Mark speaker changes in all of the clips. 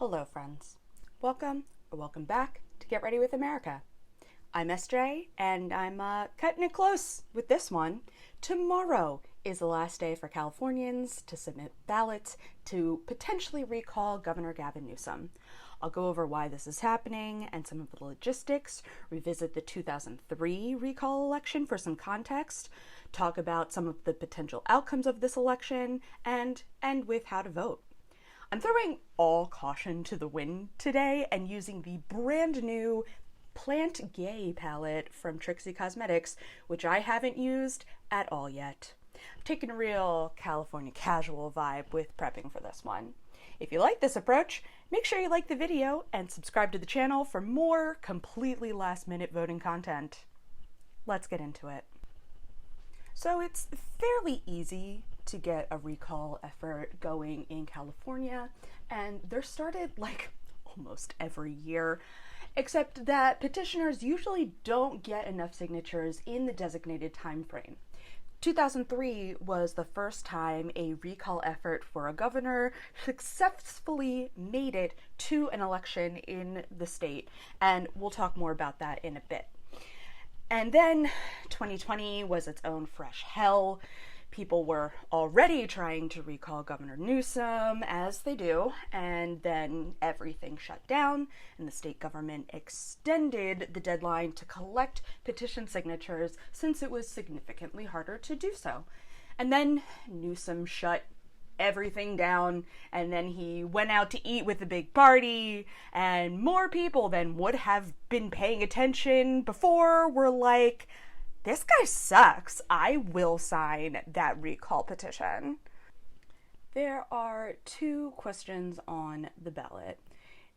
Speaker 1: Hello friends. Welcome or welcome back to Get Ready with America. I'm SJ and I'm cutting it close with this one. Tomorrow is the last day for Californians to submit ballots to potentially recall Governor Gavin Newsom. I'll go over why this is happening and some of the logistics, revisit the 2003 recall election for some context, talk about some of the potential outcomes of this election, and end with how to vote. I'm throwing all caution to the wind today and using the brand new Plant Gay palette from Trixie Cosmetics, which I haven't used at all yet. I'm taking a real California casual vibe with prepping for this one. If you like this approach, make sure you like the video and subscribe to the channel for more completely last-minute voting content. Let's get into it. So it's fairly easy to get a recall effort going in California, and they're started like almost every year, except that petitioners usually don't get enough signatures in the designated time frame. 2003 was the first time a recall effort for a governor successfully made it to an election in the state, and we'll talk more about that in a bit. And then 2020 was its own fresh hell. People were already trying to recall Governor Newsom, as they do, and then everything shut down, and the state government extended the deadline to collect petition signatures since it was significantly harder to do so. And then Newsom shut everything down, and then he went out to eat with a big party, and more people than would have been paying attention before were like, this guy sucks. I will sign that recall petition. There are two questions on the ballot.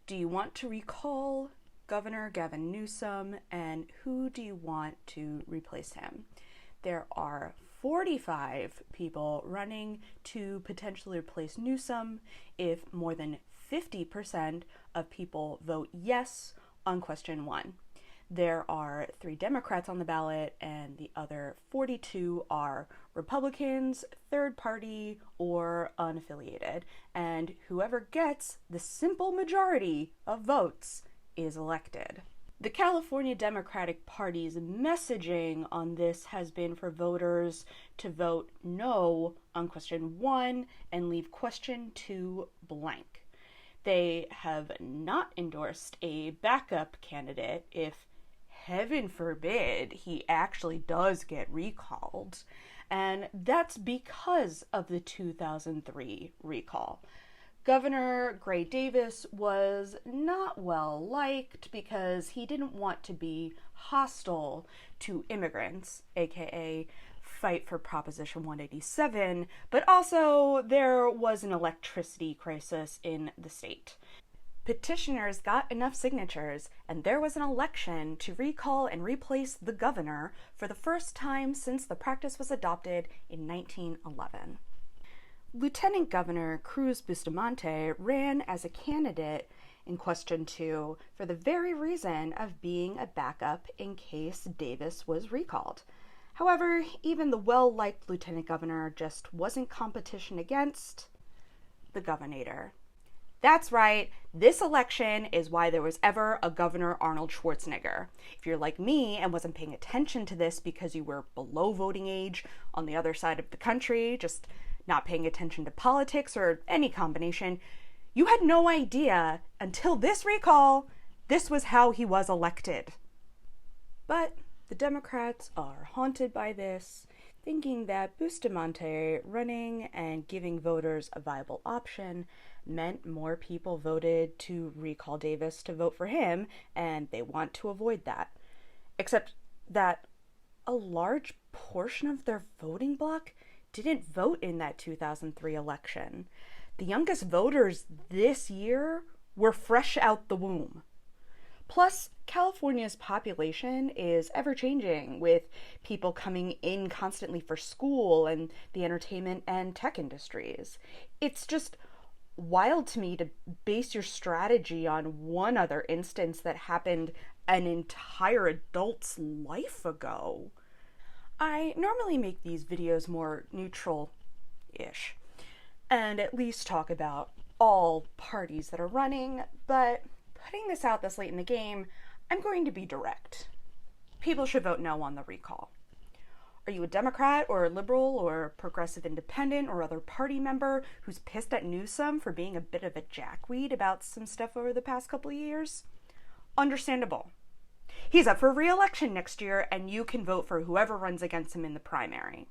Speaker 1: Do you want to recall Governor Gavin Newsom, and who do you want to replace him? There are 45 people running to potentially replace Newsom if more than 50% of people vote yes on question 1. There are 3 Democrats on the ballot, and the other 42 are Republicans, third party, or unaffiliated. And whoever gets the simple majority of votes is elected. The California Democratic Party's messaging on this has been for voters to vote no on question 1 and leave question 2 blank. They have not endorsed a backup candidate if, heaven forbid, he actually does get recalled. And that's because of the 2003 recall. Governor Gray Davis was not well liked because he didn't want to be hostile to immigrants, aka fight for Proposition 187, but also there was an electricity crisis in the state. Petitioners got enough signatures, and there was an election to recall and replace the governor for the first time since the practice was adopted in 1911. Lieutenant Governor Cruz Bustamante ran as a candidate in question 2 for the very reason of being a backup in case Davis was recalled. However, even the well-liked lieutenant governor just wasn't competition against the governator. That's right, this election is why there was ever a Governor Arnold Schwarzenegger. If you're like me and wasn't paying attention to this because you were below voting age on the other side of the country, just not paying attention to politics or any combination, you had no idea until this recall, this was how he was elected. But the Democrats are haunted by this, thinking that Bustamante running and giving voters a viable option meant more people voted to recall Davis to vote for him, and they want to avoid that. Except that a large portion of their voting bloc didn't vote in that 2003 election. The youngest voters this year were fresh out the womb. Plus, California's population is ever-changing, with people coming in constantly for school and the entertainment and tech industries. It's just wild to me to base your strategy on one other instance that happened an entire adult's life ago. I normally make these videos more neutral-ish, and at least talk about all parties that are running, but putting this out this late in the game, I'm going to be direct. People should vote no on the recall. Are you a Democrat or a liberal or progressive independent or other party member who's pissed at Newsom for being a bit of a jackweed about some stuff over the past couple of years? Understandable. He's up for re-election next year, and you can vote for whoever runs against him in the primary.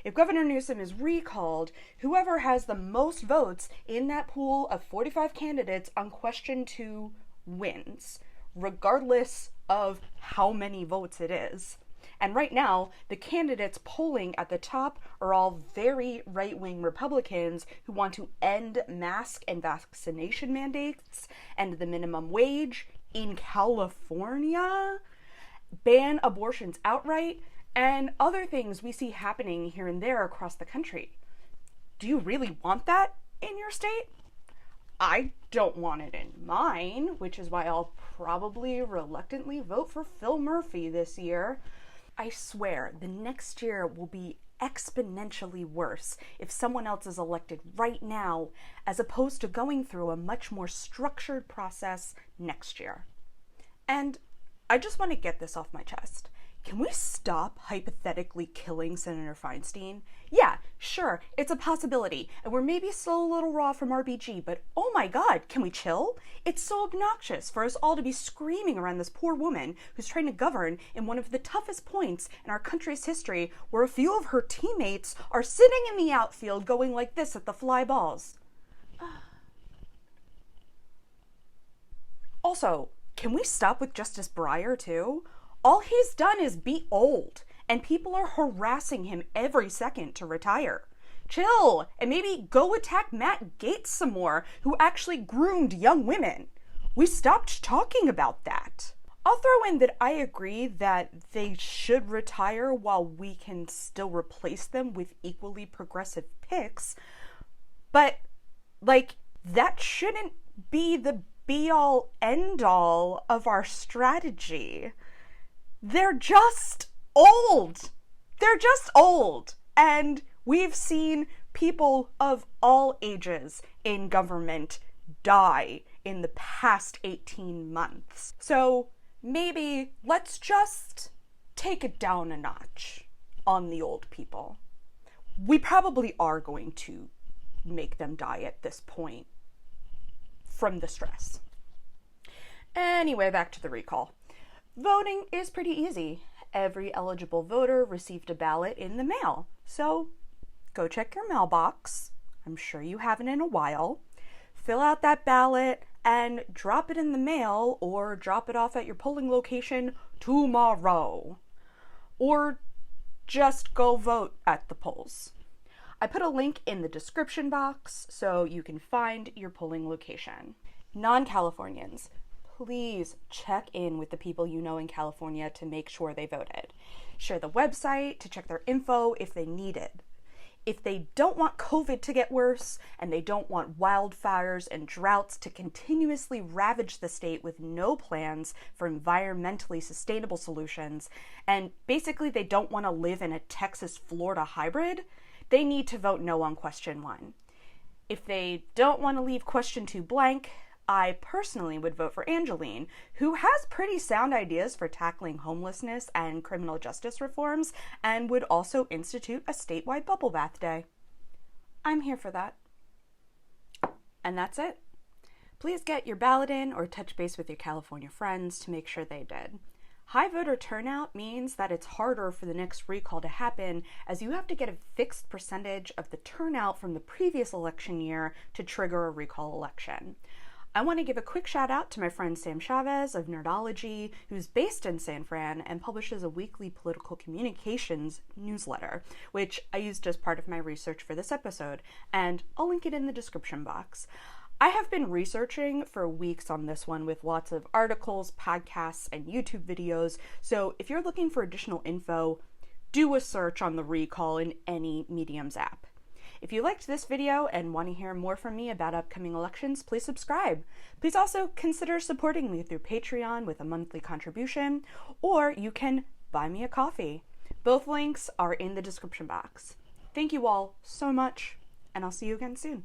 Speaker 1: If Governor Newsom is recalled, whoever has the most votes in that pool of 45 candidates on question 2 wins, regardless of how many votes it is. And right now, the candidates polling at the top are all very right-wing Republicans who want to end mask and vaccination mandates, end the minimum wage in California, ban abortions outright, and other things we see happening here and there across the country. Do you really want that in your state? I don't want it in mine, which is why I'll probably reluctantly vote for Phil Murphy this year. I swear, the next year will be exponentially worse if someone else is elected right now, as opposed to going through a much more structured process next year. And I just want to get this off my chest. Can we stop hypothetically killing Senator Feinstein? Yeah, sure, it's a possibility, and we're maybe still a little raw from RBG, but oh my god, can we chill? It's so obnoxious for us all to be screaming around this poor woman who's trying to govern in one of the toughest points in our country's history, where a few of her teammates are sitting in the outfield going like this at the fly balls. Also, can we stop with Justice Breyer too? All he's done is be old, and people are harassing him every second to retire. Chill, and maybe go attack Matt Gaetz some more, who actually groomed young women. We stopped talking about that. I'll throw in that I agree that they should retire while we can still replace them with equally progressive picks, but, that shouldn't be the be-all, end-all of our strategy. They're just old. They're just old. And we've seen people of all ages in government die in the past 18 months. So maybe let's just take it down a notch on the old people. We probably are going to make them die at this point from the stress. Anyway, back to the recall. Voting is pretty easy. Every eligible voter received a ballot in the mail. So go check your mailbox. I'm sure you haven't in a while. Fill out that ballot and drop it in the mail, or drop it off at your polling location tomorrow. Or just go vote at the polls. I put a link in the description box so you can find your polling location. Non-Californians, please check in with the people you know in California to make sure they voted. Share the website to check their info if they need it. If they don't want COVID to get worse, and they don't want wildfires and droughts to continuously ravage the state with no plans for environmentally sustainable solutions, and basically they don't want to live in a Texas-Florida hybrid, they need to vote no on question 1. If they don't want to leave question 2 blank, I personally would vote for Angeline, who has pretty sound ideas for tackling homelessness and criminal justice reforms, and would also institute a statewide bubble bath day. I'm here for that. And that's it. Please get your ballot in or touch base with your California friends to make sure they did. High voter turnout means that it's harder for the next recall to happen, as you have to get a fixed percentage of the turnout from the previous election year to trigger a recall election. I want to give a quick shout out to my friend Sam Chavez of Nerdology, who's based in San Fran and publishes a weekly political communications newsletter, which I used as part of my research for this episode, and I'll link it in the description box. I have been researching for weeks on this one with lots of articles, podcasts, and YouTube videos, so if you're looking for additional info, do a search on the recall in any Mediums app. If you liked this video and want to hear more from me about upcoming elections, please subscribe. Please also consider supporting me through Patreon with a monthly contribution, or you can buy me a coffee. Both links are in the description box. Thank you all so much, and I'll see you again soon.